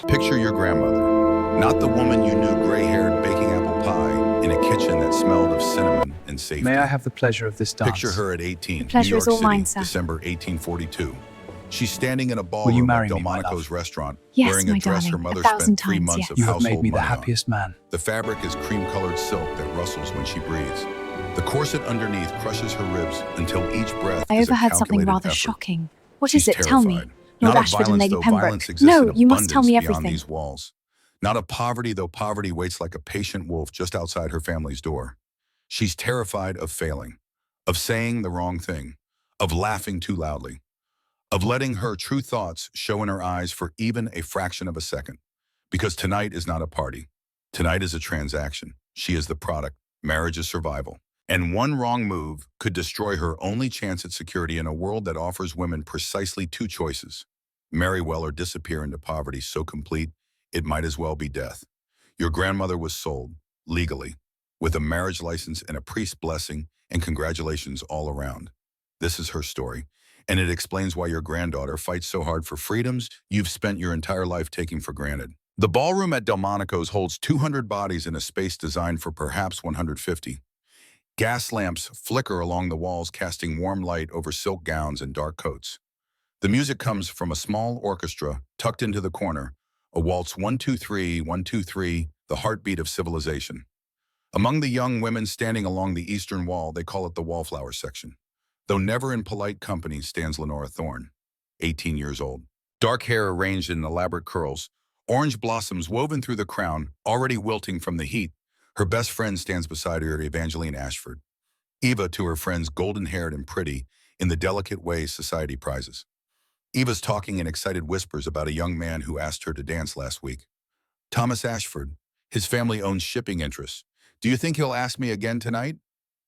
Picture your grandmother, not the woman you knew gray-haired baking apple pie in a kitchen that smelled of cinnamon and May I safety. have the pleasure of this Picture dance? her at The 18, New pleasure is York all City, mine, sir. December 1842. She's standing in a Will you ballroom marry at me, my Delmonico's love? restaurant, Yes, wearing a my dress her darling, mother 1,000 spent 3 times, months yes. of You have made household me the money on. happiest man. The fabric is cream-colored silk that rustles when she breathes. The corset underneath crushes her ribs until each breath I is a overheard something calculated rather effort. shocking. What She's is it? Tell me. terrified. Lord Not of Ashford and violence, Lady though Pembroke. violence exists in No, you must tell abundance me beyond everything. these walls. Not of poverty, though poverty waits like a patient wolf just outside her family's door. She's terrified of failing, of saying the wrong thing, of laughing too loudly, of letting her true thoughts show in her eyes for even a fraction of a second. Because tonight is not a party. Tonight is a transaction. She is the product. Marriage is survival. And one wrong move could destroy her only chance at security in a world that offers women precisely two choices: marry well or disappear into poverty so complete it might as well be death. Your grandmother was sold, legally, with a marriage license and a priest's blessing, and congratulations all around. This is her story, and it explains why your granddaughter fights so hard for freedoms you've spent your entire life taking for granted. The ballroom at Delmonico's holds 200 bodies in a space designed for perhaps 150. Gas lamps flicker along the walls, casting warm light over silk gowns and dark coats. The music comes from a small orchestra tucked into the corner, a waltz 1-2-3, 1-2-3, the heartbeat of civilization. Among the young women standing along the eastern wall, they call it the wallflower section. Though never in polite company stands Lenora Thorne, 18 years old. Dark hair arranged in elaborate curls, orange blossoms woven through the crown, already wilting from the heat. Her best friend stands beside her, Evangeline Ashford. Eva to her friends, golden-haired and pretty, in the delicate way society prizes. Eva's talking in excited whispers about a young man who asked her to dance last week. Thomas Ashford. His family owns shipping interests. Do you think he'll ask me again tonight?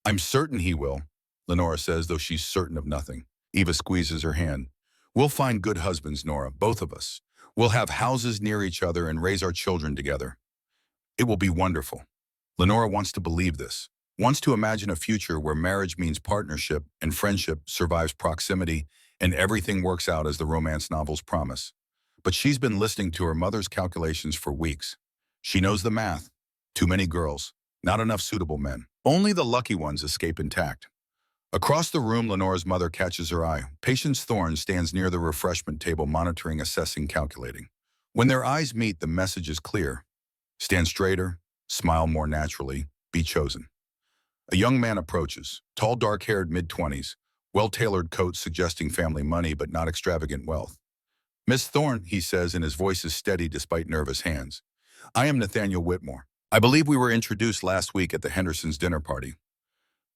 I'm certain he will, Lenora says, though she's certain of nothing. Eva squeezes her hand. We'll find good husbands, Nora, both of us. We'll have houses near each other and raise our children together. It will be wonderful. Lenora wants to believe this, wants to imagine a future where marriage means partnership and friendship survives proximity and everything works out as the romance novels promise. But she's been listening to her mother's calculations for weeks. She knows the math. Too many girls, not enough suitable men. Only the lucky ones escape intact. Across the room, Lenora's mother catches her eye. Patience Thorne stands near the refreshment table, monitoring, assessing, calculating. When their eyes meet, the message is clear. Stand straighter, smile more naturally, be chosen. A young man approaches, tall, dark-haired, mid-20s, well-tailored coat suggesting family money but not extravagant wealth. Miss Thorne, he says, and his voice is steady despite nervous hands. I am Nathaniel Whitmore. I believe we were introduced last week at the Hendersons' dinner party.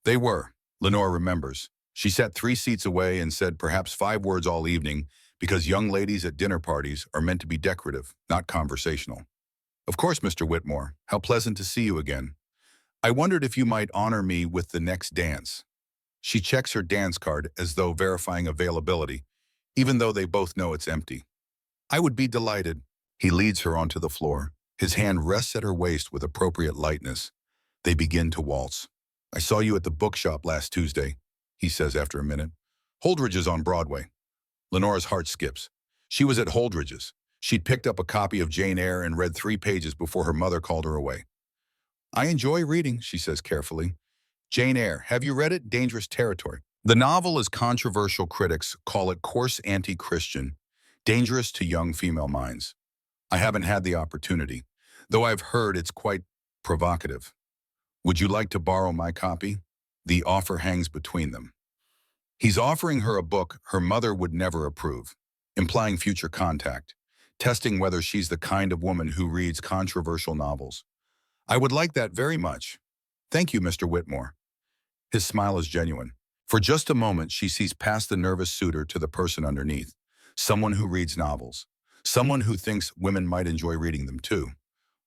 They were, Lenore remembers. She sat 3 seats away and said perhaps 5 words all evening because young ladies at dinner parties are meant to be decorative, not conversational. Of course, Mr. Whitmore. How pleasant to see you again. I wondered if you might honor me with the next dance. She checks her dance card as though verifying availability, even though they both know it's empty. I would be delighted. He leads her onto the floor. His hand rests at her waist with appropriate lightness. They begin to waltz. I saw you at the bookshop last Tuesday, he says after a minute. Holdridge's on Broadway. Lenora's heart skips. She was at Holdridge's. She'd picked up a copy of Jane Eyre and read 3 pages before her mother called her away. I enjoy reading, she says carefully. Jane Eyre, have you read it? Dangerous territory. The novel, as controversial critics call it, coarse anti-Christian, dangerous to young female minds. I haven't had the opportunity, though I've heard it's quite provocative. Would you like to borrow my copy? The offer hangs between them. He's offering her a book her mother would never approve, implying future contact, testing whether she's the kind of woman who reads controversial novels. I would like that very much. Thank you, Mr. Whitmore. His smile is genuine. For just a moment, she sees past the nervous suitor to the person underneath, someone who reads novels, someone who thinks women might enjoy reading them too.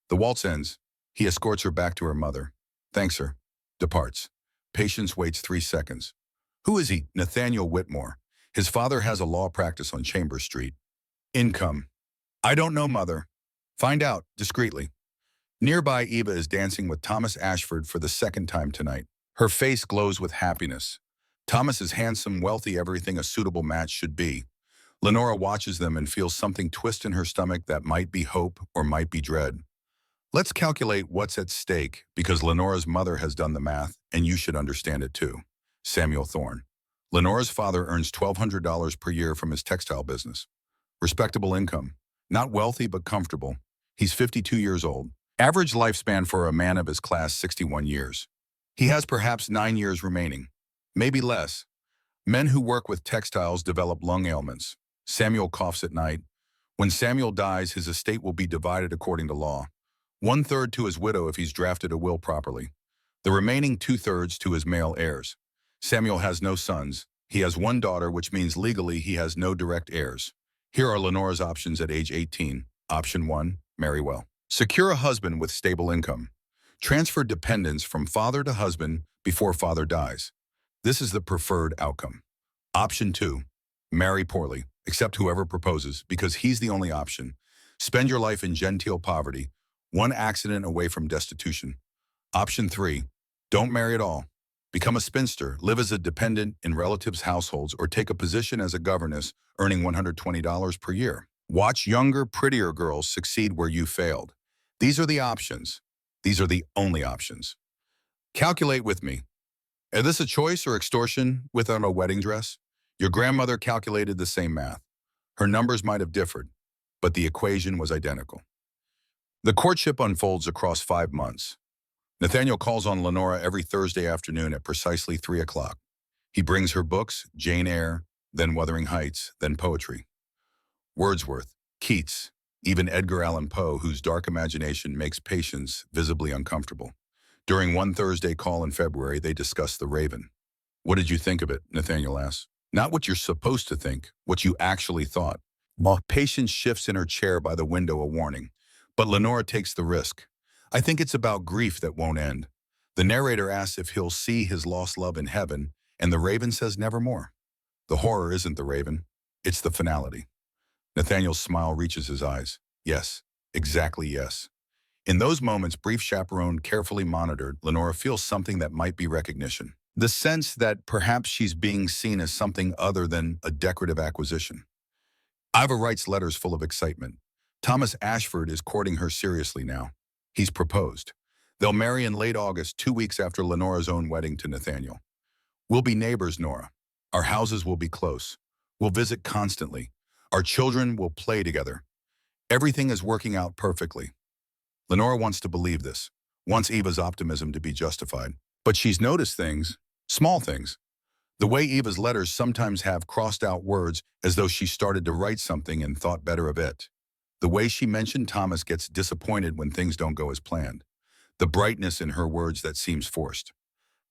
The waltz ends. He escorts her back to her mother, thanks her, departs. Patience waits 3 seconds. Who is he? Nathaniel Whitmore. His father has a law practice on Chambers Street. Income. I don't know, mother. Find out, discreetly. Nearby, Eva is dancing with Thomas Ashford for the 2nd time tonight. Her face glows with happiness. Thomas is handsome, wealthy, everything a suitable match should be. Lenora watches them and feels something twist in her stomach that might be hope or might be dread. Let's calculate what's at stake because Lenora's mother has done the math and you should understand it too. Samuel Thorne. Lenora's father earns $1,200 per year from his textile business. Respectable income. Not wealthy but comfortable. He's 52 years old. Average lifespan for a man of his class, 61 years. He has perhaps 9 years remaining. Maybe less. Men who work with textiles develop lung ailments. Samuel coughs at night. When Samuel dies, his estate will be divided according to law. 1/3 to his widow if he's drafted a will properly. The remaining 2/3 to his male heirs. Samuel has no sons. He has one daughter, which means legally he has no direct heirs. Here are Lenora's options at age 18. Option 1, marry well. Secure a husband with stable income. Transfer dependents from father to husband before father dies. This is the preferred outcome. Option 2, marry poorly, accept whoever proposes because he's the only option. Spend your life in genteel poverty, one accident away from destitution. Option 3, don't marry at all. Become a spinster, live as a dependent in relatives' households, or take a position as a governess, earning $120 per year. Watch younger, prettier girls succeed where you failed. These are the options. These are the only options. Calculate with me. Is this a choice or extortion without a wedding dress? Your grandmother calculated the same math. Her numbers might have differed, but the equation was identical. The courtship unfolds across 5 months. Nathaniel calls on Lenora every Thursday afternoon at precisely 3 o'clock. He brings her books, Jane Eyre, then Wuthering Heights, then poetry. Wordsworth, Keats, even Edgar Allan Poe, whose dark imagination makes patience visibly uncomfortable. During one Thursday call in February, they discuss The Raven. What did you think of it? Nathaniel asks. Not what you're supposed to think, what you actually thought. Patience shifts in her chair by the window, a warning. But Lenora takes the risk. I think it's about grief that won't end. The narrator asks if he'll see his lost love in heaven, and the Raven says nevermore. The horror isn't the Raven, it's the finality. Nathaniel's smile reaches his eyes. Yes, exactly yes. In those moments, brief chaperoned, carefully monitored, Lenora feels something that might be recognition. The sense that perhaps she's being seen as something other than a decorative acquisition. Iva writes letters full of excitement. Thomas Ashford is courting her seriously now. He's proposed. They'll marry in late August, 2 weeks after Lenora's own wedding to Nathaniel. We'll be neighbors, Nora. Our houses will be close. We'll visit constantly. Our children will play together. Everything is working out perfectly. Lenora wants to believe this, wants Eva's optimism to be justified. But she's noticed things, small things. The way Eva's letters sometimes have crossed out words as though she started to write something and thought better of it. The way she mentioned Thomas gets disappointed when things don't go as planned. The brightness in her words that seems forced.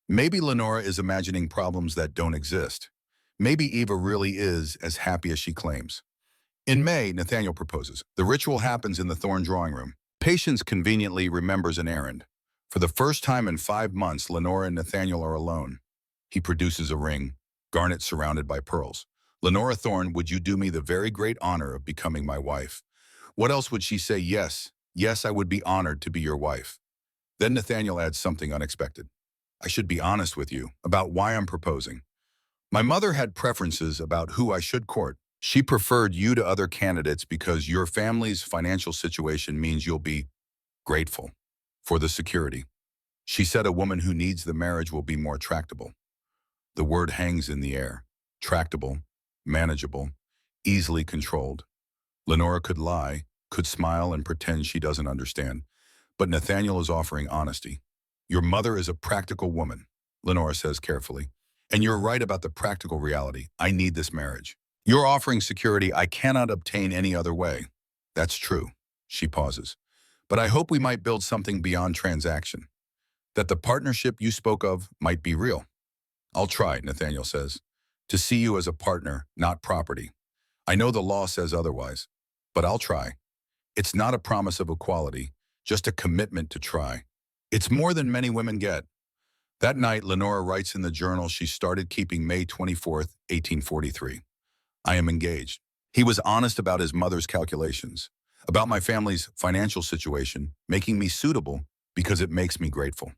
Maybe Lenora is imagining problems that don't exist. Maybe Eva really is as happy as she claims. In May, Nathaniel proposes. The ritual happens in the Thorne drawing room. Patience conveniently remembers an errand. For the first time in 5 months, Lenora and Nathaniel are alone. He produces a ring, garnet surrounded by pearls. Lenora Thorne, would you do me the very great honor of becoming my wife? What else would she say? Yes, yes, I would be honored to be your wife. Then Nathaniel adds something unexpected. I should be honest with you about why I'm proposing. My mother had preferences about who I should court. She preferred you to other candidates because your family's financial situation means you'll be grateful for the security. She said a woman who needs the marriage will be more tractable. The word hangs in the air. Tractable, manageable, easily controlled. Lenora could lie, could smile and pretend she doesn't understand. But Nathaniel is offering honesty. Your mother is a practical woman, Lenora says carefully. And you're right about the practical reality. I need this marriage. You're offering security I cannot obtain any other way. That's true. She pauses. But I hope we might build something beyond transaction. That the partnership you spoke of might be real. I'll try, Nathaniel says, to see you as a partner, not property. I know the law says otherwise, but I'll try. It's not a promise of equality, just a commitment to try. It's more than many women get. That night, Lenora writes in the journal she started keeping May 24th, 1843. I am engaged. He was honest about his mother's calculations, about my family's financial situation, making me suitable because it makes me grateful.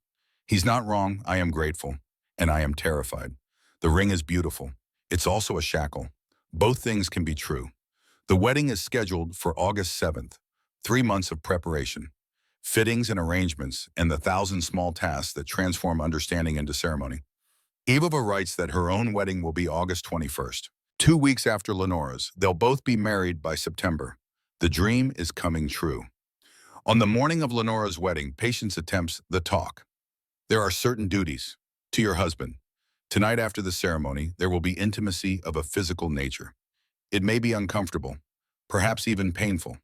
He's not wrong, I am grateful, and I am terrified. The ring is beautiful. It's also a shackle. Both things can be true. The wedding is scheduled for August 7th, 3 months of preparation, fittings and arrangements, and the thousand small tasks that transform understanding into ceremony. Eva writes that her own wedding will be August 21st. 2 weeks after Lenora's, they'll both be married by September. The dream is coming true. On the morning of Lenora's wedding, Patience attempts the talk. There are certain duties. To your husband. Tonight after the ceremony, there will be intimacy of a physical nature. It may be uncomfortable, perhaps even painful.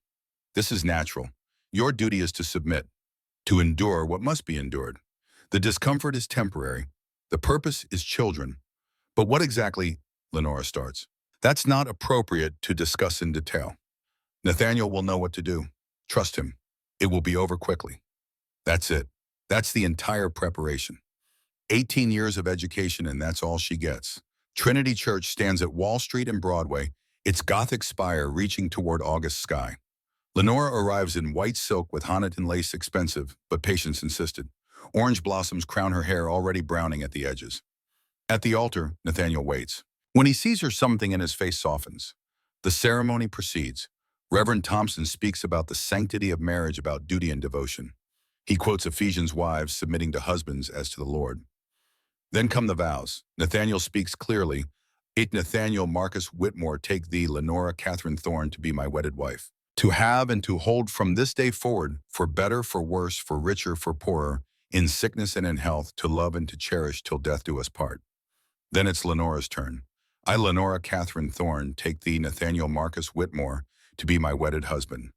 This is natural. Your duty is to submit, to endure what must be endured. The discomfort is temporary. The purpose is children. But what exactly, Lenora starts. That's not appropriate to discuss in detail. Nathaniel will know what to do. Trust him. It will be over quickly. That's it. That's the entire preparation. 18 years of education, and that's all she gets. Trinity Church stands at Wall Street and Broadway, its Gothic spire reaching toward August sky. Lenora arrives in white silk with Honiton lace, expensive, but Patience insisted. Orange blossoms crown her hair, already browning at the edges. At the altar, Nathaniel waits. When he sees her, something in his face softens. The ceremony proceeds. Reverend Thompson speaks about the sanctity of marriage, about duty and devotion. He quotes Ephesians, wives submitting to husbands as to the Lord. Then come the vows. Nathaniel speaks clearly. It Nathaniel Marcus Whitmore, take thee, Lenora Catherine Thorne, to be my wedded wife. To have and to hold from this day forward, for better, for worse, for richer, for poorer, in sickness and in health, to love and to cherish till death do us part. Then it's Lenora's turn. I, Lenora Catherine Thorne, take thee, Nathaniel Marcus Whitmore, to be my wedded husband.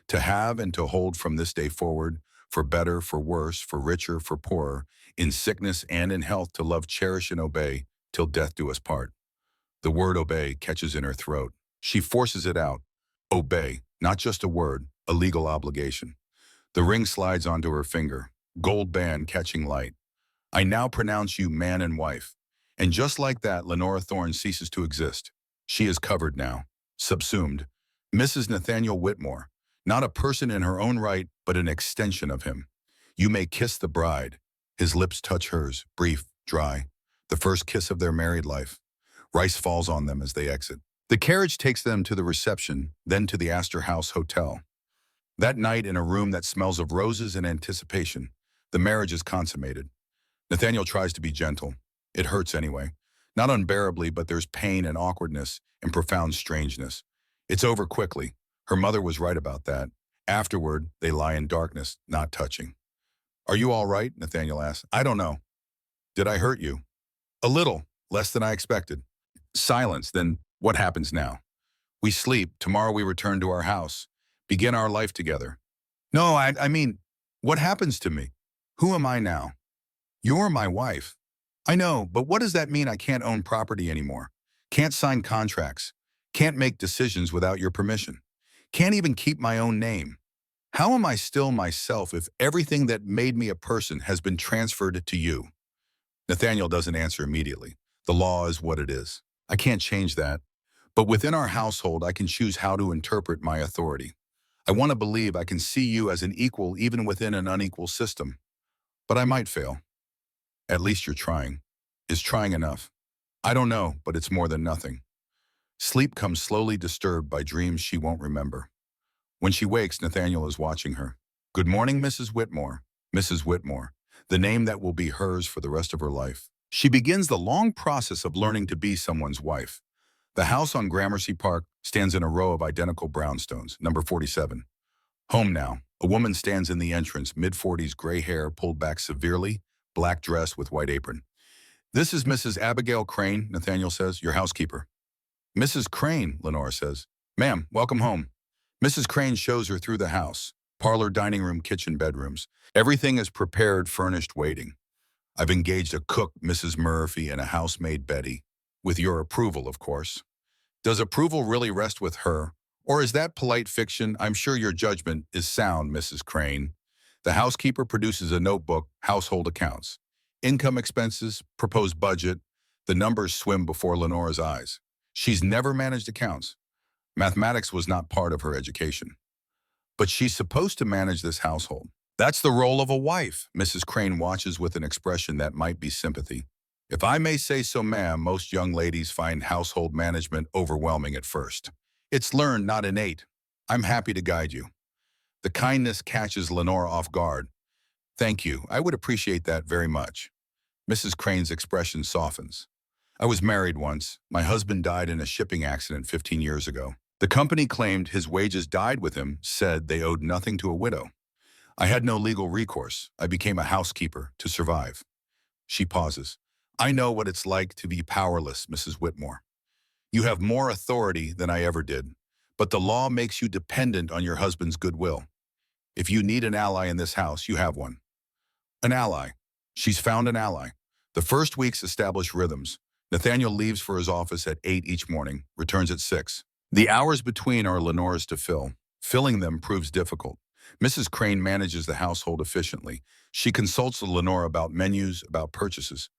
To have and to hold from this day forward, for better, for worse, for richer, for poorer, in sickness and in health, to love, cherish, and obey, till death do us part. The word obey catches in her throat. She forces it out. Obey, not just a word, a legal obligation. The ring slides onto her finger, gold band catching light. I now pronounce you man and wife. And just like that, Lenora Thorne ceases to exist. She is covered now, subsumed. Mrs. Nathaniel Whitmore, not a person in her own right, but an extension of him. You may kiss the bride. His lips touch hers, brief, dry. The first kiss of their married life. Rice falls on them as they exit. The carriage takes them to the reception, then to the Astor House Hotel. That night, in a room that smells of roses and anticipation, the marriage is consummated. Nathaniel tries to be gentle. It hurts anyway. Not unbearably, but there's pain and awkwardness and profound strangeness. It's over quickly. Her mother was right about that. Afterward, they lie in darkness, not touching. Are you all right? Nathaniel asks. I don't know. Did I hurt you? A little, less than I expected. Silence. Then what happens now? We sleep. Tomorrow we return to our house. Begin our life together. No, I mean, what happens to me? Who am I now? You're my wife. I know, but what does that mean? I can't own property anymore. Can't sign contracts. Can't make decisions without your permission. Can't even keep my own name. How am I still myself if everything that made me a person has been transferred to you? Nathaniel doesn't answer immediately. The law is what it is. I can't change that. But within our household, I can choose how to interpret my authority. I want to believe I can see you as an equal even within an unequal system. But I might fail. At least you're trying. Is trying enough? I don't know, but it's more than nothing. Sleep comes slowly, disturbed by dreams she won't remember. When she wakes, Nathaniel is watching her. Good morning, Mrs. Whitmore. Mrs. Whitmore, the name that will be hers for the rest of her life. She begins the long process of learning to be someone's wife. The house on Gramercy Park stands in a row of identical brownstones, number 47. Home now. A woman stands in the entrance, mid-40s, gray hair pulled back severely, black dress with white apron. This is Mrs. Abigail Crane, Nathaniel says, your housekeeper. Mrs. Crane, Lenora says. Ma'am, welcome home. Mrs. Crane shows her through the house. Parlor, dining room, kitchen, bedrooms. Everything is prepared, furnished, waiting. I've engaged a cook, Mrs. Murphy, and a housemaid, Betty. With your approval, of course. Does approval really rest with her? Or is that polite fiction? I'm sure your judgment is sound, Mrs. Crane. The housekeeper produces a notebook, household accounts. Income, expenses, proposed budget. The numbers swim before Lenora's eyes. She's never managed accounts. Mathematics was not part of her education. But she's supposed to manage this household. That's the role of a wife. Mrs. Crane watches with an expression that might be sympathy. If I may say so, ma'am, most young ladies find household management overwhelming at first. It's learned, not innate. I'm happy to guide you. The kindness catches Lenora off guard. Thank you. I would appreciate that very much. Mrs. Crane's expression softens. I was married once. My husband died in a shipping accident 15 years ago. The company claimed his wages died with him, said they owed nothing to a widow. I had no legal recourse. I became a housekeeper to survive. She pauses. I know what it's like to be powerless, Mrs. Whitmore. You have more authority than I ever did, but the law makes you dependent on your husband's goodwill. If you need an ally in this house, you have one. An ally. She's found an ally. The first weeks establish rhythms. Nathaniel leaves for his office at 8 each morning, returns at 6. The hours between are Lenora's to fill. Filling them proves difficult. Mrs. Crane manages the household efficiently. She consults Lenora about menus, about purchases.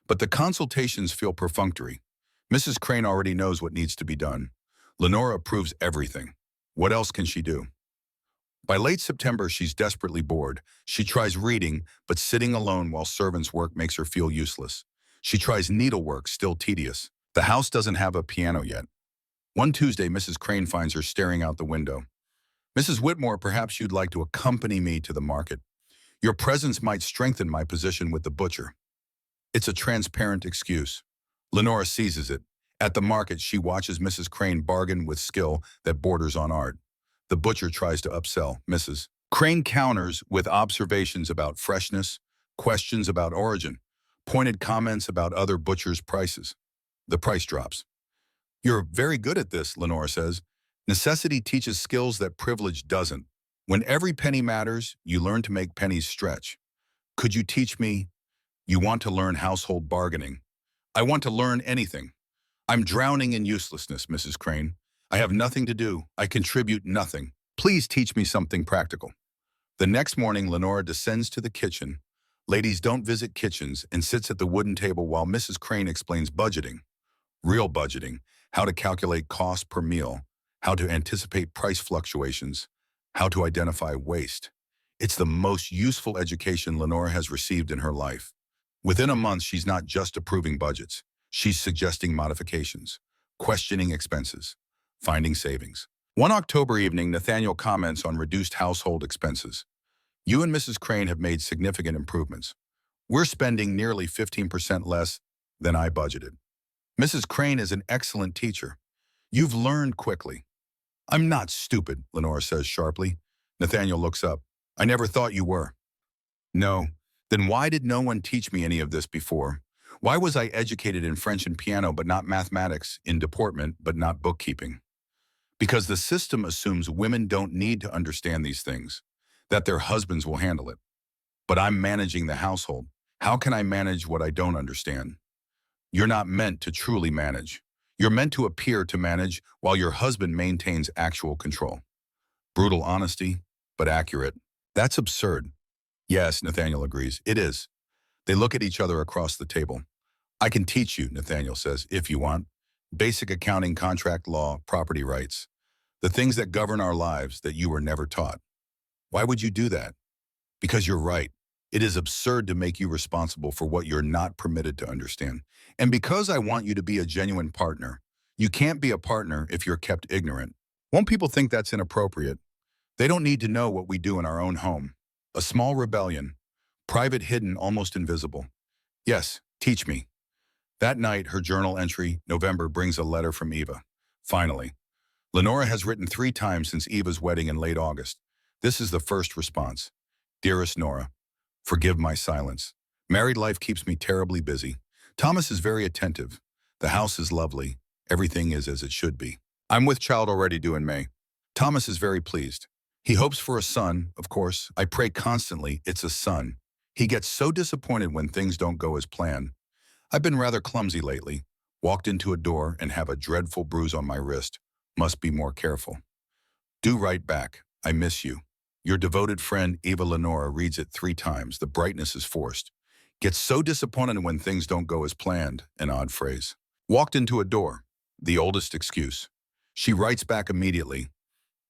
But the consultations feel perfunctory. Mrs. Crane already knows what needs to be done. Lenora approves everything. What else can she do? By late September, she's desperately bored. She tries reading, but sitting alone while servants work makes her feel useless. She tries needlework, still tedious. The house doesn't have a piano yet. One Tuesday, Mrs. Crane finds her staring out the window. Mrs. Whitmore, perhaps you'd like to accompany me to the market. Your presence might strengthen my position with the butcher. It's a transparent excuse. Lenora seizes it. At the market, she watches Mrs. Crane bargain with skill that borders on art. The butcher tries to upsell Mrs. Crane counters with observations about freshness, questions about origin, pointed comments about other butchers' prices. The price drops. You're very good at this, Lenora says. Necessity teaches skills that privilege doesn't. When every penny matters, you learn to make pennies stretch. Could you teach me? You want to learn household bargaining. I want to learn anything. I'm drowning in uselessness, Mrs. Crane. I have nothing to do. I contribute nothing. Please teach me something practical. The next morning, Lenora descends to the kitchen. Ladies don't visit kitchens and sits at the wooden table while Mrs. Crane explains budgeting. Real budgeting, how to calculate cost per meal, how to anticipate price fluctuations, how to identify waste. It's the most useful education Lenora has received in her life. Within a month, she's not just approving budgets. She's suggesting modifications, questioning expenses, finding savings. One October evening, Nathaniel comments on reduced household expenses. You and Mrs. Crane have made significant improvements. We're spending nearly 15% less than I budgeted. Mrs. Crane is an excellent teacher. You've learned quickly. I'm not stupid, Lenora says sharply. Nathaniel looks up. I never thought you were. No. Then why did no one teach me any of this before? Why was I educated in French and piano but not mathematics, in deportment but not bookkeeping? Because the system assumes women don't need to understand these things, that their husbands will handle it. But I'm managing the household. How can I manage what I don't understand? You're not meant to truly manage. You're meant to appear to manage while your husband maintains actual control. Brutal honesty, but accurate. That's absurd. Yes, Nathaniel agrees. It is. They look at each other across the table. I can teach you, Nathaniel says, if you want. Basic accounting, contract law, property rights. The things that govern our lives that you were never taught. Why would you do that? Because you're right. It is absurd to make you responsible for what you're not permitted to understand. And because I want you to be a genuine partner, you can't be a partner if you're kept ignorant. Won't people think that's inappropriate? They don't need to know what we do in our own home. A small rebellion, private, hidden, almost invisible. Yes, teach me. That night, her journal entry, November, brings a letter from Eva. Finally. Lenora has written 3 times since Eva's wedding in late August. This is the first response. Dearest Nora, forgive my silence. Married life keeps me terribly busy. Thomas is very attentive. The house is lovely. Everything is as it should be. I'm with child already due in May. Thomas is very pleased. He hopes for a son, of course. I pray constantly it's a son. He gets so disappointed when things don't go as planned. I've been rather clumsy lately. Walked into a door and have a dreadful bruise on my wrist. Must be more careful. Do write back. I miss you. Your devoted friend, Eva Lenora, reads it 3 times. The brightness is forced. Gets so disappointed when things don't go as planned. An odd phrase. Walked into a door. The oldest excuse. She writes back immediately.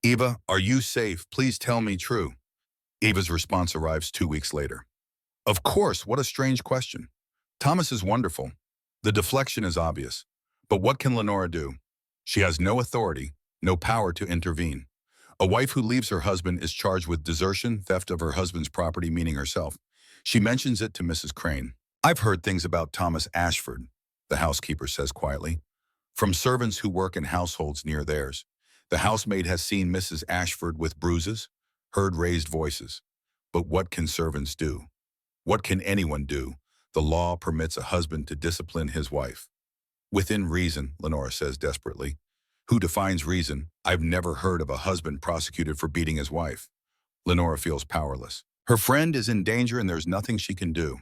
Eva, are you safe? Please tell me true. Eva's response arrives 2 weeks later. Of course, what a strange question. Thomas is wonderful. The deflection is obvious. But what can Lenora do? She has no authority, no power to intervene. A wife who leaves her husband is charged with desertion, theft of her husband's property, meaning herself. She mentions it to Mrs. Crane. I've heard things about Thomas Ashford, the housekeeper says quietly, from servants who work in households near theirs. The housemaid has seen Mrs. Ashford with bruises, heard raised voices. But what can servants do? What can anyone do? The law permits a husband to discipline his wife. Within reason, Lenora says desperately. Who defines reason? I've never heard of a husband prosecuted for beating his wife. Lenora feels powerless. Her friend is in danger and there's nothing she can do.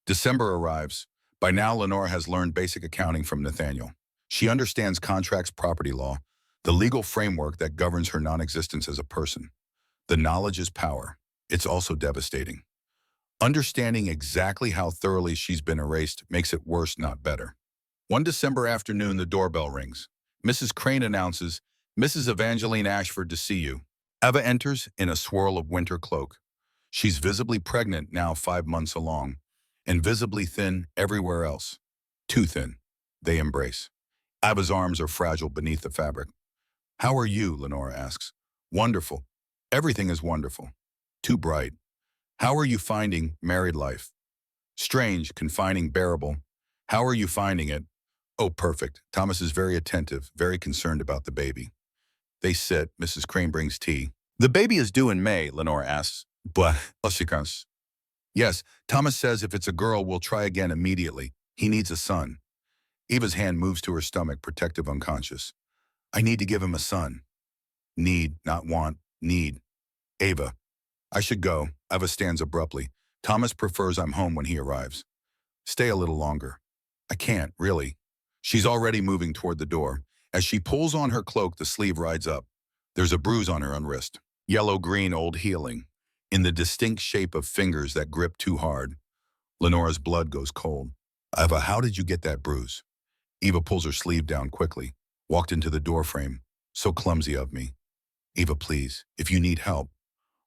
December arrives. By now, Lenora has learned basic accounting from Nathaniel. She understands contracts, property law, the legal framework that governs her non-existence as a person. The knowledge is power. It's also devastating. Understanding exactly how thoroughly she's been erased makes it worse, not better. One December afternoon, the doorbell rings. Mrs. Crane announces, "Mrs. Evangeline Ashford to see you." Eva enters in a swirl of winter cloak. She's visibly pregnant, now 5 months along, and visibly thin everywhere else. Too thin. They embrace. Eva's arms are fragile beneath the fabric. "How are you?" Lenora asks. "Wonderful. Everything is wonderful. Too bright. How are you finding married life?" "Strange, confining, bearable. How are you finding it?" "Oh, perfect." Thomas is very attentive, very concerned about the baby. They sit. Mrs. Crane brings tea. "The baby is due in May," Lenora asks. "But, yes, Thomas says if it's a girl, we'll try again immediately. He needs a son." Eva's hand moves to her stomach, protective, unconscious. "I need to give him a son." Need, not want, need. "Ava, I should go." Eva stands abruptly. "Thomas prefers I'm home when he arrives." "Stay a little longer." "I can't, really." She's already moving toward the door. As she pulls on her cloak, the sleeve rides up. There's a bruise on her wrist. Yellow-green, old healing, in the distinct shape of fingers that grip too hard. Lenora's blood goes cold. "Eva, how did you get that bruise?" Eva pulls her sleeve down quickly. "Walked into the doorframe. So clumsy of me." "Eva, please, if you need help."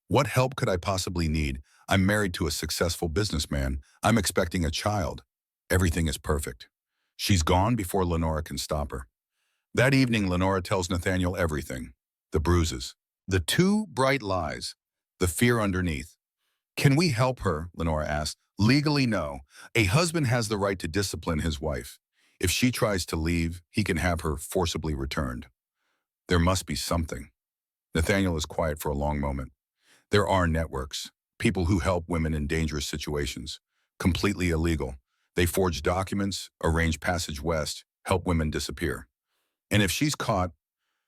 "What help could I possibly need? I'm married to a successful businessman. I'm expecting a child. Everything is perfect." She's gone before Lenora can stop her. That evening, Lenora tells Nathaniel everything. The bruises. The two bright lies. The fear underneath. "Can we help her?" Lenora asks. "Legally, no. A husband has the right to discipline his wife. If she tries to leave, he can have her forcibly returned." There must be something. Nathaniel is quiet for a long moment. There are networks. People who help women in dangerous situations. Completely illegal. They forge documents, arrange passage west, help women disappear. And if she's caught,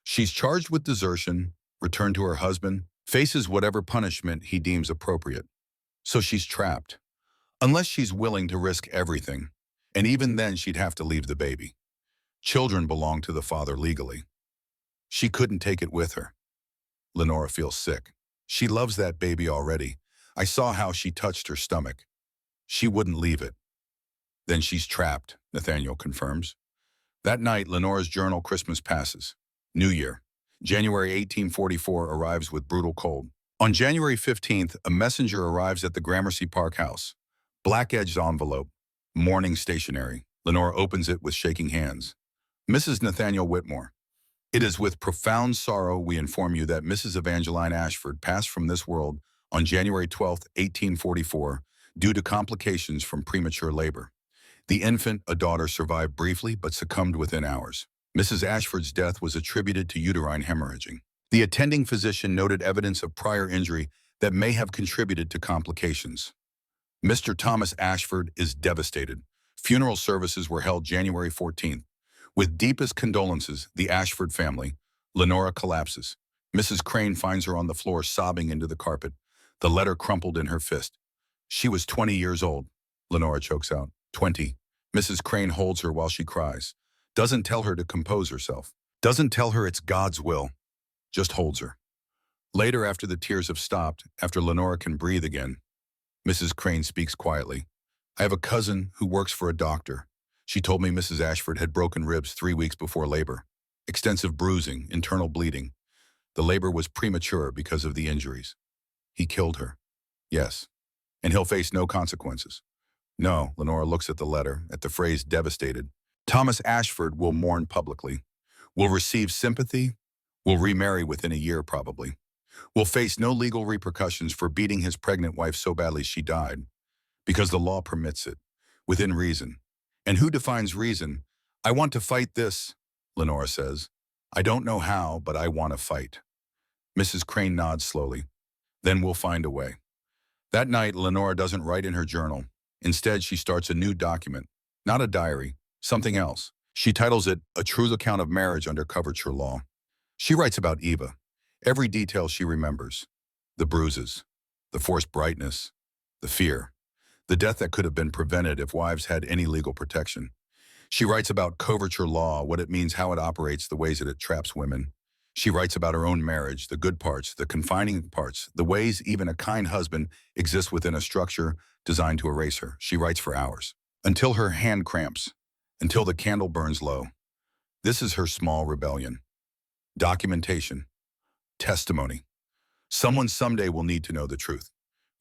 she's charged with desertion, returned to her husband, faces whatever punishment he deems appropriate. So she's trapped. Unless she's willing to risk everything. And even then she'd have to leave the baby. Children belong to the father legally. She couldn't take it with her. Lenora feels sick. She loves that baby already. I saw how she touched her stomach. She wouldn't leave it. Then she's trapped, Nathaniel confirms. That night, Lenora's journal. Christmas passes. New Year. January 1844 arrives with brutal cold. On January 15th, a messenger arrives at the Gramercy Park house. Black-edged envelope. Morning stationery. Lenora opens it with shaking hands. "Mrs. Nathaniel Whitmore, it is with profound sorrow we inform you that Mrs. Evangeline Ashford passed from this world on January 12th, 1844, due to complications from premature labor. The infant, a daughter, survived briefly but succumbed within hours. Mrs. Ashford's death was attributed to uterine hemorrhaging. The attending physician noted evidence of prior injury that may have contributed to complications. Mr. Thomas Ashford is devastated. Funeral services were held January 14th. With deepest condolences, the Ashford family." Lenora collapses. Mrs. Crane finds her on the floor sobbing into the carpet, the letter crumpled in her fist. "She was 20 years old," Lenora chokes out. 20. Mrs. Crane holds her while she cries. Doesn't tell her to compose herself. Doesn't tell her it's God's will. Just holds her. Later, after the tears have stopped, after Lenora can breathe again, Mrs. Crane speaks quietly. "I have a cousin who works for a doctor. She told me Mrs. Ashford had broken ribs 3 weeks before labor. Extensive bruising, internal bleeding. The labor was premature because of the injuries. He killed her. Yes. And he'll face no consequences. No, Lenora looks at the letter, at the phrase devastated. Thomas Ashford will mourn publicly, will receive sympathy, will remarry within a year probably, will face no legal repercussions for beating his pregnant wife so badly she died, because the law permits it, within reason. And who defines reason? I want to fight this, Lenora says. I don't know how, but I want to fight. Mrs. Crane nods slowly. Then we'll find a way. That night, Lenora doesn't write in her journal. Instead, she starts a new document, not a diary, something else. She titles it A True Account of Marriage Under Coverture Law. She writes about Eva, every detail she remembers. The bruises, the forced brightness, the fear, the death that could have been prevented if wives had any legal protection. She writes about coverture law, what it means, how it operates, the ways that it traps women. She writes about her own marriage, the good parts, the confining parts, the ways even a kind husband exists within a structure designed to erase her. She writes for hours, until her hand cramps, until the candle burns low. This is her small rebellion. Documentation. Testimony. Someone someday will need to know the truth.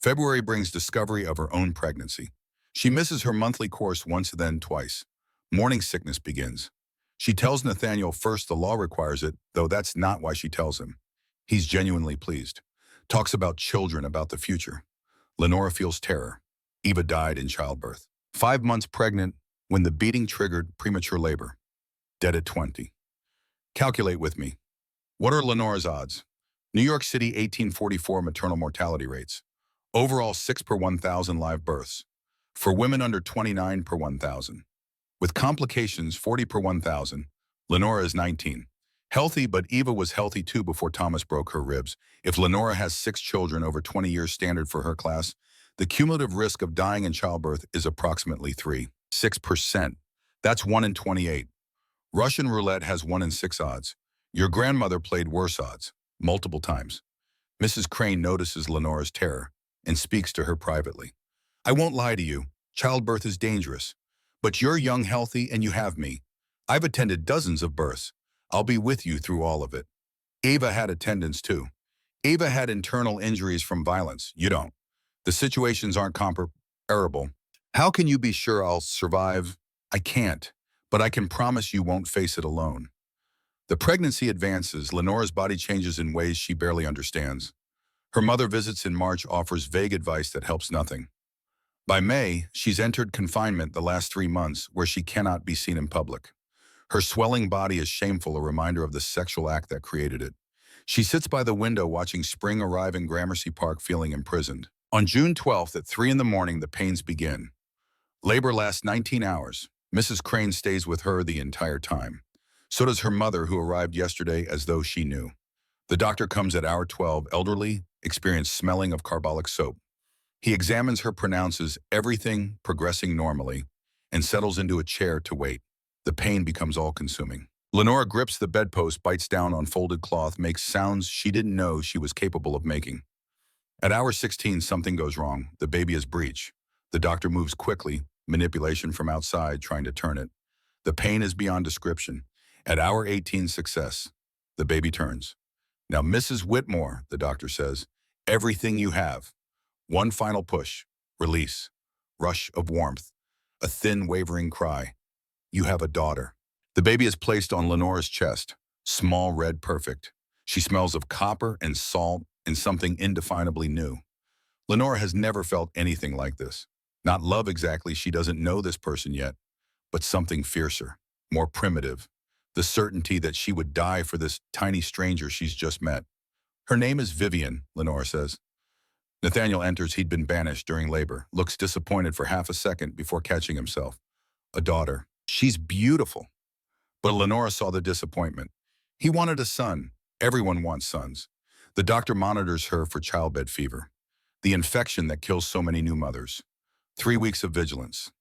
February brings discovery of her own pregnancy. She misses her monthly course once, then twice. Morning sickness begins. She tells Nathaniel first the law requires it, though that's not why she tells him. He's genuinely pleased. Talks about children, about the future. Lenora feels terror. Eva died in childbirth. 5 months pregnant when the beating triggered premature labor. Dead at 20. Calculate with me. What are Lenora's odds? New York City 1844 maternal mortality rates. Overall 6 per 1,000 live births. For women under 29 per 1,000. With complications 40 per 1,000. Lenora is 19. Healthy, but Eva was healthy too before Thomas broke her ribs. If Lenora has 6 children over 20 years standard for her class, the cumulative risk of dying in childbirth is approximately 6%. That's 1 in 28. Russian roulette has 1 in 6 odds. Your grandmother played worse odds, multiple times. Mrs. Crane notices Lenora's terror and speaks to her privately. I won't lie to you. Childbirth is dangerous. But you're young, healthy, and you have me. I've attended dozens of births. I'll be with you through all of it. Eva had attendance too. Eva had internal injuries from violence. You don't. The situations aren't comparable. How can you be sure I'll survive? I can't, but I can promise you won't face it alone. The pregnancy advances. Lenora's body changes in ways she barely understands. Her mother visits in March, offers vague advice that helps nothing. By May, she's entered confinement the last 3 months where she cannot be seen in public. Her swelling body is shameful, a reminder of the sexual act that created it. She sits by the window watching spring arrive in Gramercy Park, feeling imprisoned. On June 12th at 3 in the morning, the pains begin. Labor lasts 19 hours. Mrs. Crane stays with her the entire time. So does her mother, who arrived yesterday as though she knew. The doctor comes at hour 12, elderly, experienced, smelling of carbolic soap. He examines her, pronounces everything progressing normally, and settles into a chair to wait. The pain becomes all-consuming. Lenora grips the bedpost, bites down on folded cloth, makes sounds she didn't know she was capable of making. At hour 16, something goes wrong. The baby is breech. The doctor moves quickly, manipulation from outside, trying to turn it. The pain is beyond description. At hour 18, success. The baby turns. Now, Mrs. Whitmore, the doctor says, everything you have. One final push, release, rush of warmth, a thin, wavering cry. You have a daughter. The baby is placed on Lenora's chest, small, red, perfect. She smells of copper and salt and something indefinably new. Lenora has never felt anything like this. Not love exactly, she doesn't know this person yet, but something fiercer, more primitive. The certainty that she would die for this tiny stranger she's just met. Her name is Vivian, Lenora says. Nathaniel enters. He'd been banished during labor, looks disappointed for half a second before catching himself. A daughter. She's beautiful. But Lenora saw the disappointment. He wanted a son. Everyone wants sons. The doctor monitors her for childbed fever, the infection that kills so many new mothers. 3 weeks of vigilance.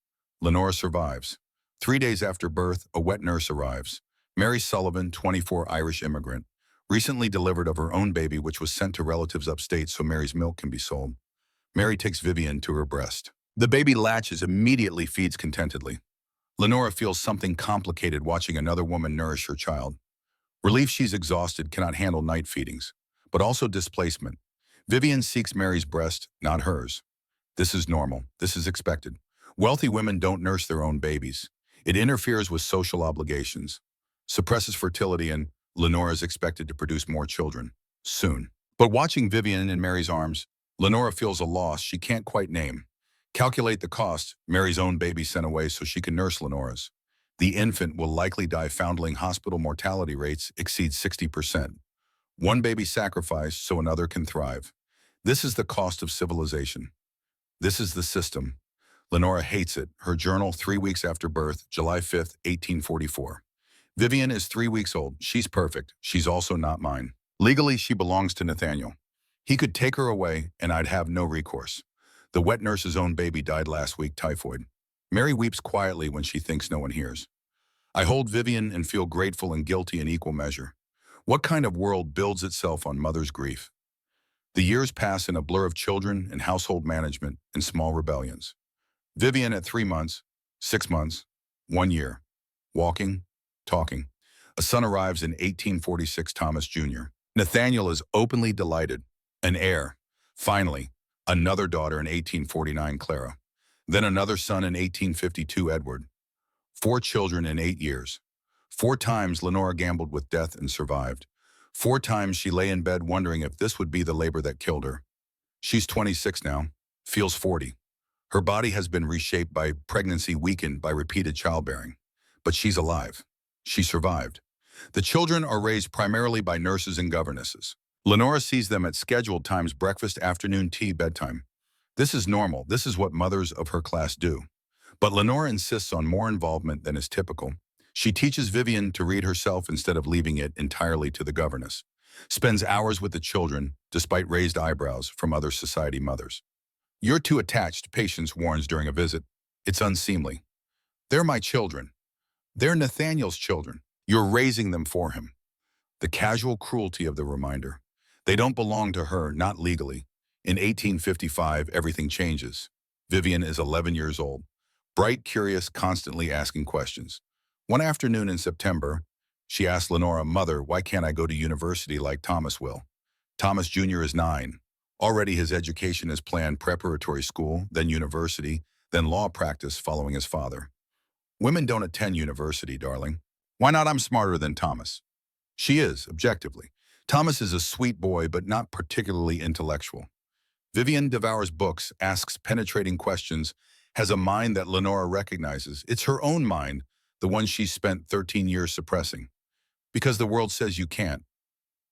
Lenora survives. 3 days after birth, a wet nurse arrives. Mary Sullivan, 24, Irish immigrant. Recently delivered of her own baby, which was sent to relatives upstate so Mary's milk can be sold. Mary takes Vivian to her breast. The baby latches, immediately feeds contentedly. Lenora feels something complicated watching another woman nourish her child. Relief she's exhausted, cannot handle night feedings, but also displacement. Vivian seeks Mary's breast, not hers. This is normal. This is expected. Wealthy women don't nurse their own babies. It interferes with social obligations, suppresses fertility, and Lenora is expected to produce more children soon. But watching Vivian in Mary's arms, Lenora feels a loss she can't quite name. Calculate the cost, Mary's own baby sent away so she can nurse Lenora's. The infant will likely die. Foundling hospital mortality rates exceed 60%. One baby sacrificed so another can thrive. This is the cost of civilization. This is the system. Lenora hates it. Her journal 3 weeks after birth, July 5th, 1844. Vivian is 3 weeks old. She's perfect. She's also not mine. Legally, she belongs to Nathaniel. He could take her away, and I'd have no recourse. The wet nurse's own baby died last week, typhoid. Mary weeps quietly when she thinks no one hears. I hold Vivian and feel grateful and guilty in equal measure. What kind of world builds itself on mother's grief? The years pass in a blur of children and household management and small rebellions. Vivian at 3 months, 6 months, 1 year. Walking, talking. A son arrives in 1846, Thomas Jr. Nathaniel is openly delighted. An heir. Finally, another daughter in 1849, Clara. Then another son in 1852, Edward. 4 children in 8 years. 4 times Lenora gambled with death and survived. 4 times she lay in bed wondering if this would be the labor that killed her. She's 26 now, feels 40. Her body has been reshaped by pregnancy, weakened by repeated childbearing. But she's alive. She survived. The children are raised primarily by nurses and governesses. Lenora sees them at scheduled times: breakfast, afternoon tea, bedtime. This is normal. This is what mothers of her class do. But Lenora insists on more involvement than is typical. She teaches Vivian to read herself instead of leaving it entirely to the governess. Spends hours with the children, despite raised eyebrows from other society mothers. You're too attached, Patience warns during a visit. It's unseemly. They're my children. They're Nathaniel's children. You're raising them for him. The casual cruelty of the reminder. They don't belong to her, not legally. In 1855, everything changes. Vivian is 11 years old. Bright, curious, constantly asking questions. One afternoon in September, she asked Lenora, "Mother, why can't I go to university like Thomas will?" Thomas Jr. is 9. Already his education is planned: preparatory school, then university, then law practice following his father. Women don't attend university, darling. Why not? I'm smarter than Thomas. She is, objectively. Thomas is a sweet boy, but not particularly intellectual. Vivian devours books, asks penetrating questions, has a mind that Lenora recognizes. It's her own mind, the one she's spent 13 years suppressing. Because the world says you can't.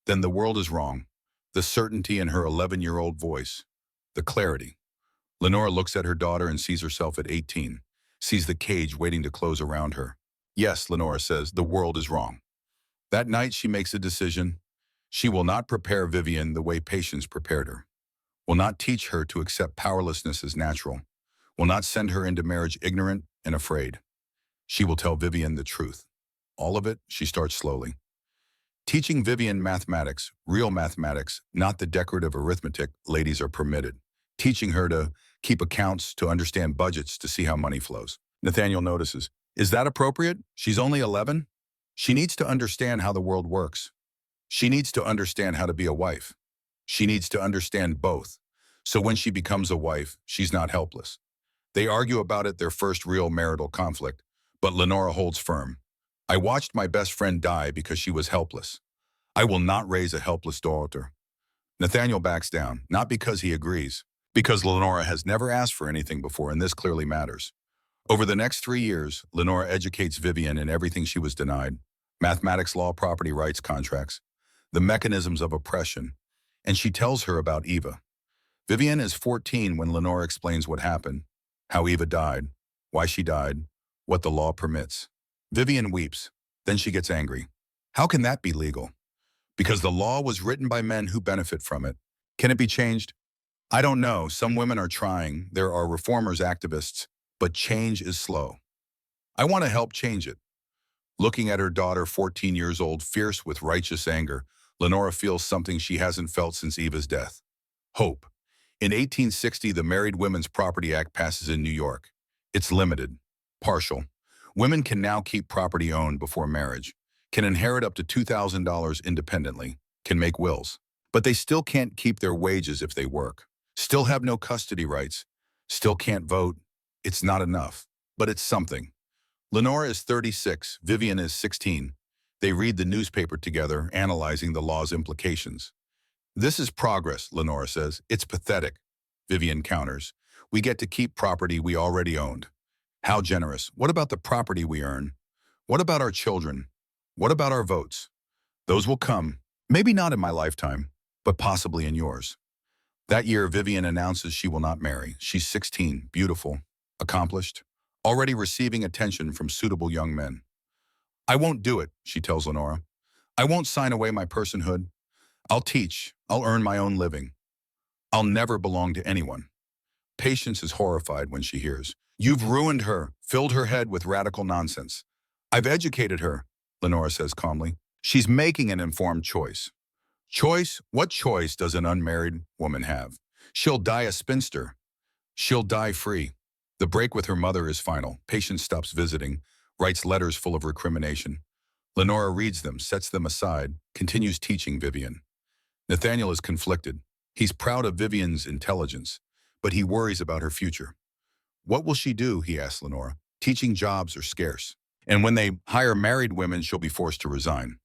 Then the world is wrong. The certainty in her 11-year-old voice. The clarity. Lenora looks at her daughter and sees herself at 18. Sees the cage waiting to close around her. Yes, Lenora says, the world is wrong. That night she makes a decision. She will not prepare Vivian the way Patience prepared her. Will not teach her to accept powerlessness as natural. Will not send her into marriage ignorant and afraid. She will tell Vivian the truth. All of it, she starts slowly. Teaching Vivian mathematics, real mathematics, not the decorative arithmetic ladies are permitted. Teaching her to keep accounts, to understand budgets, to see how money flows. Nathaniel notices. Is that appropriate? She's only 11? She needs to understand how the world works. She needs to understand how to be a wife. She needs to understand both. So when she becomes a wife, she's not helpless. They argue about it, their first real marital conflict, but Lenora holds firm. I watched my best friend die because she was helpless. I will not raise a helpless daughter. Nathaniel backs down, not because he agrees, because Lenora has never asked for anything before, and this clearly matters. Over the next 3 years, Lenora educates Vivian in everything she was denied: mathematics, law, property rights, contracts, the mechanisms of oppression, and she tells her about Eva. Vivian is 14 when Lenora explains what happened, how Eva died, why she died, what the law permits. Vivian weeps. Then she gets angry. How can that be legal? Because the law was written by men who benefit from it. Can it be changed? I don't know. Some women are trying. There are reformers, activists, but change is slow. I want to help change it. Looking at her daughter, 14 years old, fierce with righteous anger, Lenora feels something she hasn't felt since Eva's death. Hope. In 1860, the Married Women's Property Act passes in New York. It's limited, partial. Women can now keep property owned before marriage, can inherit up to $2,000 independently, can make wills. But they still can't keep their wages if they work, still have no custody rights, still can't vote, It's not enough, but it's something. Lenora is 36, Vivian is 16. They read the newspaper together, analyzing the law's implications. This is progress, Lenora says. It's pathetic, Vivian counters. We get to keep property we already owned. How generous. What about the property we earn? What about our children? What about our votes? Those will come. Maybe not in my lifetime, but possibly in yours. That year, Vivian announces she will not marry. She's 16, beautiful, accomplished, already receiving attention from suitable young men. I won't do it, she tells Lenora. I won't sign away my personhood. I'll teach. I'll earn my own living. I'll never belong to anyone. Patience is horrified when she hears. You've ruined her, filled her head with radical nonsense. I've educated her, Lenora says calmly. She's making an informed choice. Choice? What choice does an unmarried woman have? She'll die a spinster. She'll die free. The break with her mother is final. Patience stops visiting, writes letters full of recrimination. Lenora reads them, sets them aside, continues teaching Vivian. Nathaniel is conflicted. He's proud of Vivian's intelligence, but he worries about her future. What will she do, he asks Lenora. Teaching jobs are scarce. And when they hire married women, she'll be forced to resign.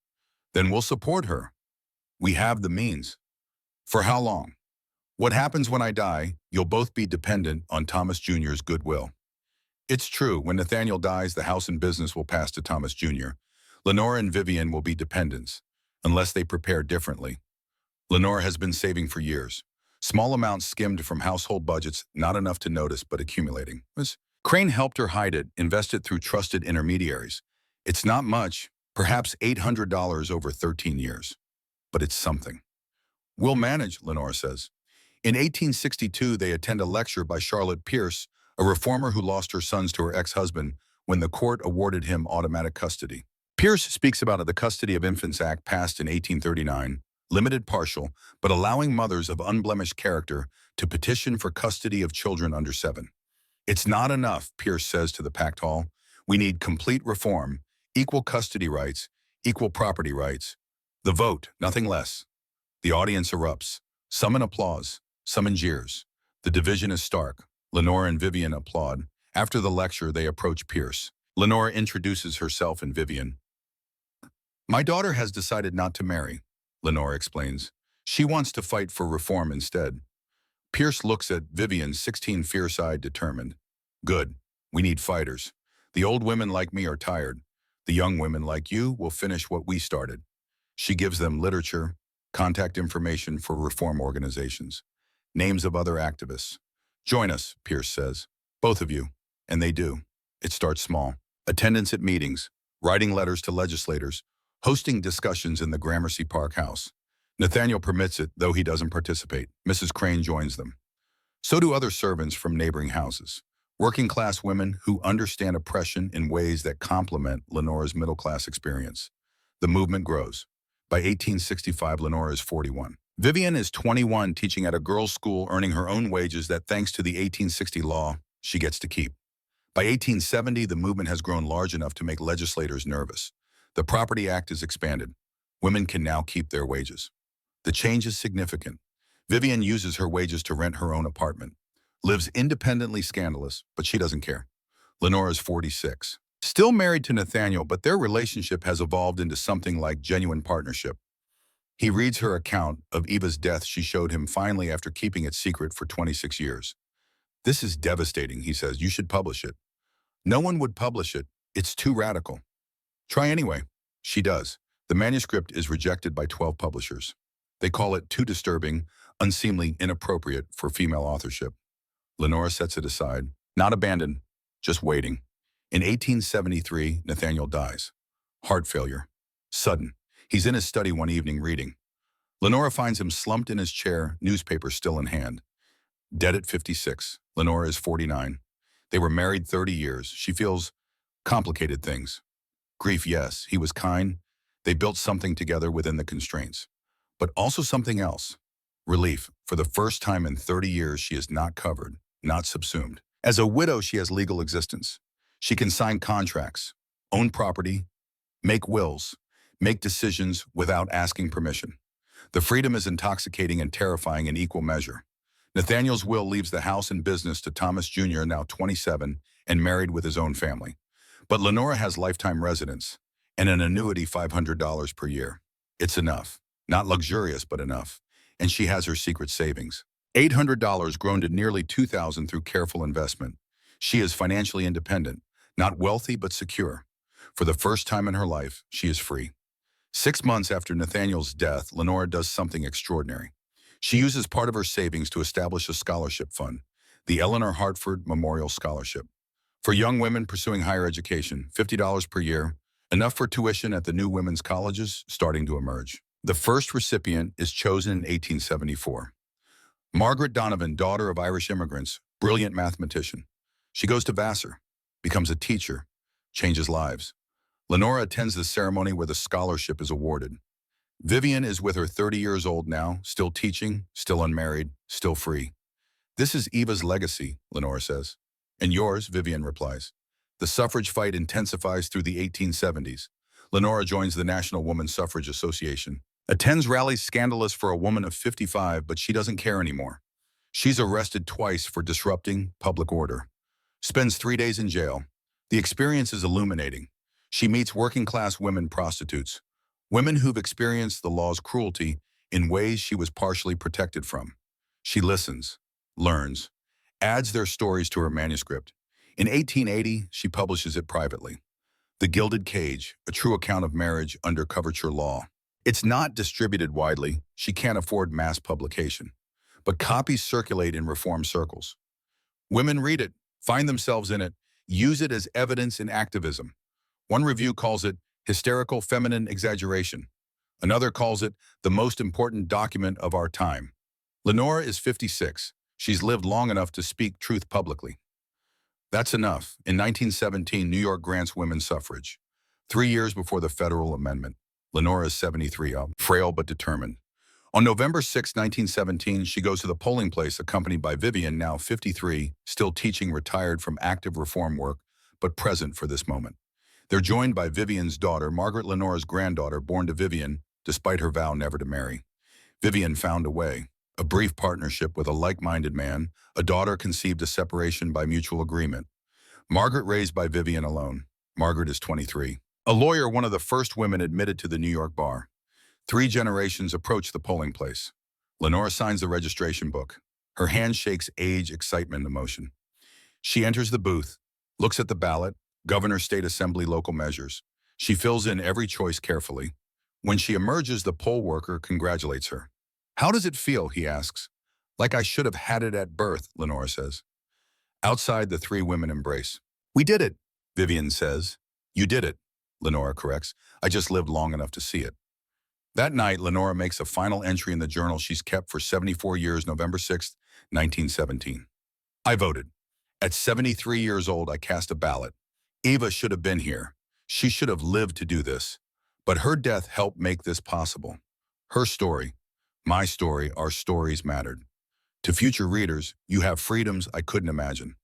Then we'll support her. We have the means. For how long? What happens when I die? You'll both be dependent on Thomas Jr.'s goodwill. It's true, when Nathaniel dies, the house and business will pass to Thomas Jr. Lenora and Vivian will be dependents, unless they prepare differently. Lenora has been saving for years. Small amounts skimmed from household budgets, not enough to notice, but accumulating. Crane helped her hide it, invest it through trusted intermediaries. It's not much, perhaps $800 over 13 years. But it's something. We'll manage, Lenora says. In 1862, they attend a lecture by Charlotte Pierce, a reformer who lost her sons to her ex-husband when the court awarded him automatic custody. Pierce speaks about the Custody of Infants Act passed in 1839, limited partial, but allowing mothers of unblemished character to petition for custody of children under 7. It's not enough, Pierce says to the packed hall. We need complete reform, equal custody rights, equal property rights. The vote, nothing less. The audience erupts, some in applause, some in jeers. The division is stark. Lenora and Vivian applaud. After the lecture, they approach Pierce. Lenora introduces herself and Vivian. My daughter has decided not to marry, Lenora explains. She wants to fight for reform instead. Pierce looks at Vivian, 16, fierce-eyed, determined. Good. We need fighters. The old women like me are tired. The young women like you will finish what we started. She gives them literature, contact information for reform organizations, names of other activists. Join us, Pierce says. Both of you. And they do. It starts small. Attendance at meetings, writing letters to legislators, hosting discussions in the Gramercy Park house. Nathaniel permits it, though he doesn't participate. Mrs. Crane joins them. So do other servants from neighboring houses. Working-class women who understand oppression in ways that complement Lenora's middle-class experience. The movement grows. By 1865, Lenora is 41. Vivian is 21, teaching at a girls' school, earning her own wages that, thanks to the 1860 law, she gets to keep. By 1870, the movement has grown large enough to make legislators nervous. The Property Act is expanded. Women can now keep their wages. The change is significant. Vivian uses her wages to rent her own apartment. Lives independently scandalous, but she doesn't care. Lenora is 46. Still married to Nathaniel, but their relationship has evolved into something like genuine partnership. He reads her account of Eva's death she showed him finally after keeping it secret for 26 years. This is devastating, he says. You should publish it. No one would publish it. It's too radical. Try anyway. She does. The manuscript is rejected by 12 publishers. They call it too disturbing, unseemly, inappropriate for female authorship. Lenora sets it aside. Not abandoned, just waiting. In 1873, Nathaniel dies. Heart failure. Sudden. He's in his study one evening reading. Lenora finds him slumped in his chair, newspaper still in hand. Dead at 56. Lenora is 49. They were married 30 years. She feels complicated things. Grief, yes. He was kind. They built something together within the constraints. But also something else. Relief. For the first time in 30 years, she is not covered, not subsumed. As a widow, she has legal existence. She can sign contracts, own property, make wills, make decisions without asking permission. The freedom is intoxicating and terrifying in equal measure. Nathaniel's will leaves the house and business to Thomas Jr., now 27, and married with his own family. But Lenora has lifetime residence and an annuity $500 per year. It's enough. Not luxurious, but enough. And she has her secret savings. $800 grown to nearly $2,000 through careful investment. She is financially independent, not wealthy but secure. For the first time in her life, she is free. 6 months after Nathaniel's death, Lenora does something extraordinary. She uses part of her savings to establish a scholarship fund, the Eleanor Hartford Memorial Scholarship. For young women pursuing higher education, $50 per year, enough for tuition at the new women's colleges starting to emerge. The first recipient is chosen in 1874. Margaret Donovan, daughter of Irish immigrants, brilliant mathematician. She goes to Vassar, becomes a teacher, changes lives. Lenora attends the ceremony where the scholarship is awarded. Vivian is with her 30 years old now, still teaching, still unmarried, still free. This is Eva's legacy, Lenora says. And yours, Vivian replies. The suffrage fight intensifies through the 1870s. Lenora joins the National Woman Suffrage Association, attends rallies scandalous for a woman of 55, but she doesn't care anymore. She's arrested twice for disrupting public order. Spends 3 days in jail. The experience is illuminating. She meets working-class women prostitutes, women who've experienced the law's cruelty in ways she was partially protected from. She listens, learns, adds their stories to her manuscript. In 1880, she publishes it privately. The Gilded Cage, a true account of marriage under coverture law. It's not distributed widely. She can't afford mass publication. But copies circulate in reform circles. Women read it, find themselves in it, use it as evidence in activism. One review calls it hysterical feminine exaggeration. Another calls it the most important document of our time. Lenora is 56. She's lived long enough to speak truth publicly. That's enough. In 1917, New York grants women suffrage. 3 years before the federal amendment. Lenora is 73, frail but determined. On November 6, 1917, she goes to the polling place accompanied by Vivian, now 53, still teaching, retired from active reform work, but present for this moment. They're joined by Vivian's daughter, Margaret, Lenora's granddaughter, born to Vivian, despite her vow never to marry. Vivian found a way, a brief partnership with a like-minded man, a daughter conceived a separation by mutual agreement. Margaret raised by Vivian alone. Margaret is 23. A lawyer, one of the first women admitted to the New York bar. 3 generations approach the polling place. Lenora signs the registration book. Her hand shakes age, excitement, emotion. She enters the booth, looks at the ballot, Governor, State Assembly, local measures. She fills in every choice carefully. When she emerges, the poll worker congratulates her. How does it feel, he asks. Like I should have had it at birth, Lenora says. Outside, the 3 women embrace. We did it, Vivian says. You did it, Lenora corrects. I just lived long enough to see it. That night, Lenora makes a final entry in the journal she's kept for 74 years, November 6, 1917. I voted. At 73 years old, I cast a ballot. Eva should have been here. She should have lived to do this. But her death helped make this possible. Her story, my story, our stories mattered. To future readers, you have freedoms I couldn't imagine.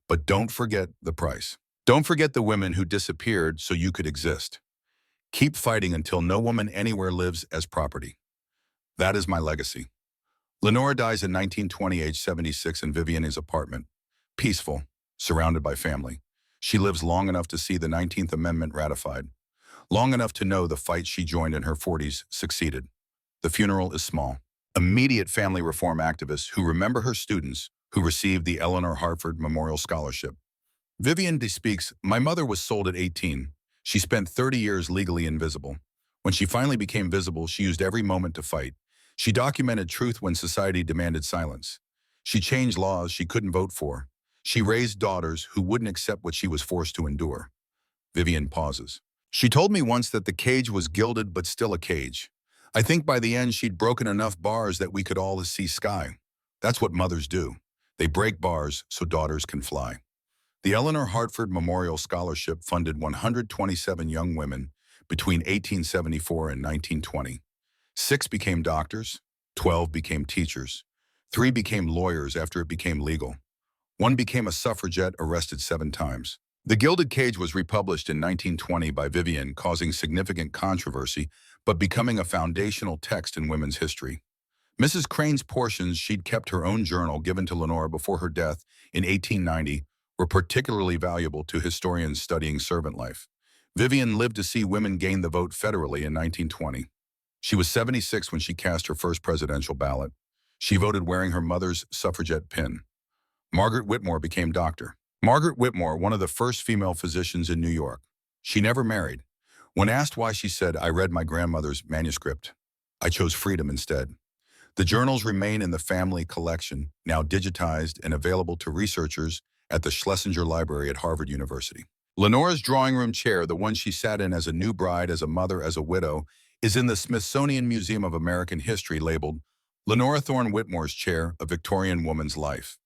But don't forget the price. Don't forget the women who disappeared so you could exist. Keep fighting until no woman anywhere lives as property. That is my legacy. Lenora dies in 1920, age 76, in Vivian's apartment. Peaceful, surrounded by family. She lives long enough to see the 19th Amendment ratified. Long enough to know the fight she joined in her 40s succeeded. The funeral is small. Immediate family reform activists who remember her students who received the Eleanor Hartford Memorial Scholarship. Vivian speaks, my mother was sold at 18. She spent 30 years legally invisible. When she finally became visible, she used every moment to fight. She documented truth when society demanded silence. She changed laws she couldn't vote for. She raised daughters who wouldn't accept what she was forced to endure. Vivian pauses. She told me once that the cage was gilded but still a cage. I think by the end she'd broken enough bars that we could all see sky. That's what mothers do. They break bars so daughters can fly. The Eleanor Hartford Memorial Scholarship funded 127 young women between 1874 and 1920. 6 became doctors, 12 became teachers, 3 became lawyers after it became legal. 1 became a suffragette arrested 7 times. The Gilded Cage was republished in 1920 by Vivian, causing significant controversy, but becoming a foundational text in women's history. Mrs. Crane's portions she'd kept her own journal given to Lenore before her death in 1890 were particularly valuable to historians studying servant life. Vivian lived to see women gain the vote federally in 1920. She was 76 when she cast her first presidential ballot. She voted wearing her mother's suffragette pin. Margaret Whitmore became doctor. Margaret Whitmore, one of the first female physicians in New York. She never married. When asked why, she said, "I read my grandmother's manuscript. I chose freedom instead." The journals remain in the family collection, now digitized and available to researchers at the Schlesinger Library at Harvard University. Lenore's drawing room chair, the one she sat in as a new bride, as a mother, as a widow, is in the Smithsonian Museum of American History, labeled Lenora Thorne Whitmore's Chair, A Victorian Woman's Life.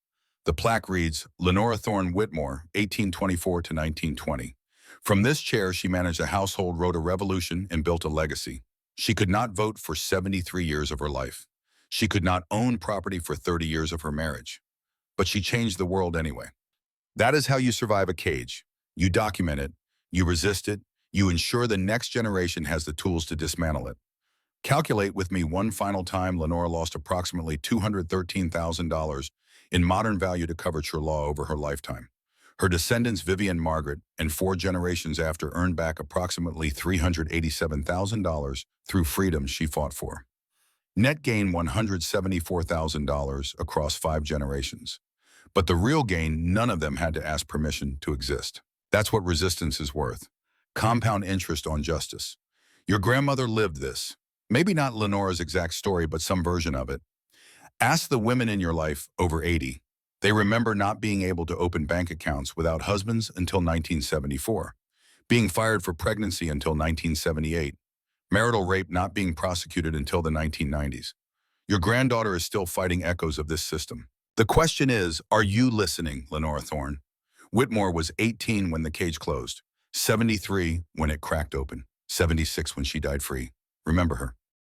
The plaque reads, Lenora Thorne Whitmore, 1824 to 1920. From this chair, she managed a household, wrote a revolution, and built a legacy. She could not vote for 73 years of her life. She could not own property for 30 years of her marriage. But she changed the world anyway. That is how you survive a cage. You document it, you resist it, you ensure the next generation has the tools to dismantle it. Calculate with me one final time. Lenore lost approximately $213,000 in modern value to coverture law over her lifetime. Her descendants, Vivian, Margaret, and 4 generations after, earned back approximately $387,000 through freedoms she fought for. Net gain $174,000 across 5 generations. But the real gain, none of them had to ask permission to exist. That's what resistance is worth. Compound interest on justice. Your grandmother lived this. Maybe not Lenore's exact story, but some version of it. Ask the women in your life over 80. They remember not being able to open bank accounts without husbands until 1974, being fired for pregnancy until 1978, marital rape not being prosecuted until the 1990s. Your granddaughter is still fighting echoes of this system. The question is, are you listening, Lenore Thorne? Whitmore was 18 when the cage closed, 73 when it cracked open, 76 when she died free. Remember her.